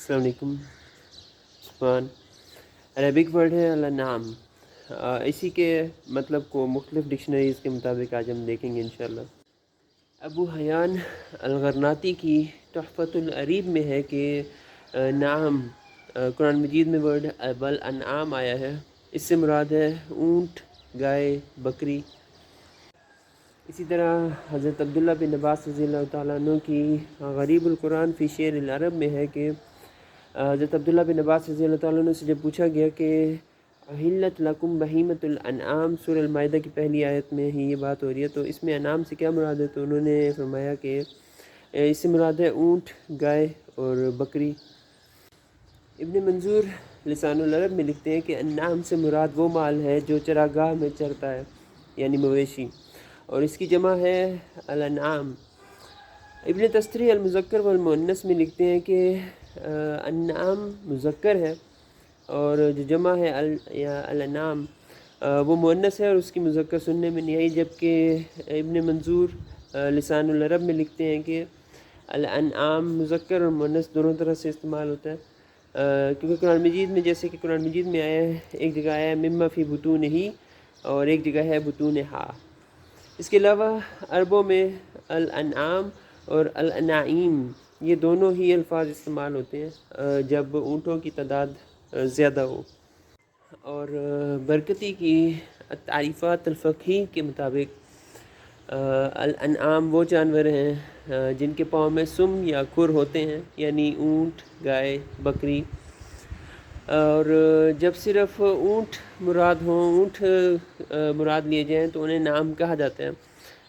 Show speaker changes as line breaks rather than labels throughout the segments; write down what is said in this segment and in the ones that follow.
السلام علیکم. عثمان. Arabic word ہے الانعام. اسی کے مطلب کو مختلف ڈکشنریز کے مطابق آج ہم دیکھیں گے انشاءاللہ. ابو حیان الغرناطی کی تحفۃ العریب میں ہے کہ نعم قرآن مجید میں ورڈ الانعام آیا ہے. اس سے مراد ہے اونٹ، گائے، بکری. اسی طرح حضرت عبداللہ بن عباس رضی اللہ تعالیٰ عنہ کی غریب القرآن فی شعر العرب میں ہے کہ حضرت عبداللہ بن عباس رضی اللہ تعالیٰ عنہ سے جب پوچھا گیا کہ احلت لکم بہیمۃ الانعام، سورہ المائدہ کی پہلی آیت میں ہی یہ بات ہو رہی ہے، تو اس میں انعام سے کیا مراد ہے؟ تو انہوں نے فرمایا کہ اس سے مراد ہے اونٹ، گائے اور بکری. ابن منظور لسان العرب میں لکھتے ہیں کہ انعام سے مراد وہ مال ہے جو چراگاہ میں چرتا ہے، یعنی مویشی، اور اس کی جمع ہے الانعام. ابن تستری المذکر والمؤنث میں لکھتے ہیں کہ انعام مذکر ہے اور جو جمع ہے الانعام وہ مؤنث ہے اور اس کی مذکر سننے میں نہیں آئی. جبکہ ابن منظور لسان العرب میں لکھتے ہیں کہ الانعام مذکر اور مؤنث دونوں طرح سے استعمال ہوتا ہے، کیونکہ قرآن مجید میں جیسے کہ قرآن مجید میں آیا ہے، ایک جگہ آیا ہے مما فی بطونہ اور ایک جگہ ہے بطونہا. اس کے علاوہ عربوں میں الانعام اور الانعیم یہ دونوں ہی الفاظ استعمال ہوتے ہیں جب اونٹوں کی تعداد زیادہ ہو. اور برکتی کی تعریفات الفقہی کے مطابق الانعام وہ جانور ہیں جن کے پاؤں میں سم یا کھر ہوتے ہیں، یعنی اونٹ، گائے، بکری. اور جب صرف اونٹ مراد لیے جائیں تو انہیں نام کہا جاتا ہے،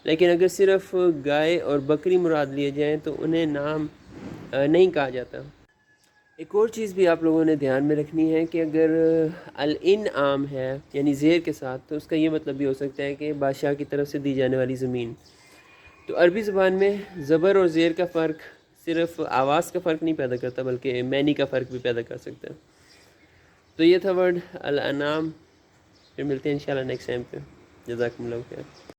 لیکن اگر صرف گائے اور بکری مراد لیے جائیں تو انہیں نام نہیں کہا جاتا. ایک اور چیز بھی آپ لوگوں نے دھیان میں رکھنی ہے کہ اگر الانعام ہے یعنی زیر کے ساتھ، تو اس کا یہ مطلب بھی ہو سکتا ہے کہ بادشاہ کی طرف سے دی جانے والی زمین. تو عربی زبان میں زبر اور زیر کا فرق صرف آواز کا فرق نہیں پیدا کرتا بلکہ معنی کا فرق بھی پیدا کر سکتا ہے. تو یہ تھا ورڈ الانعام. پھر ملتے ہیں انشاءاللہ نیکسٹ ٹائم پہ. جزاکم اللہ خیر.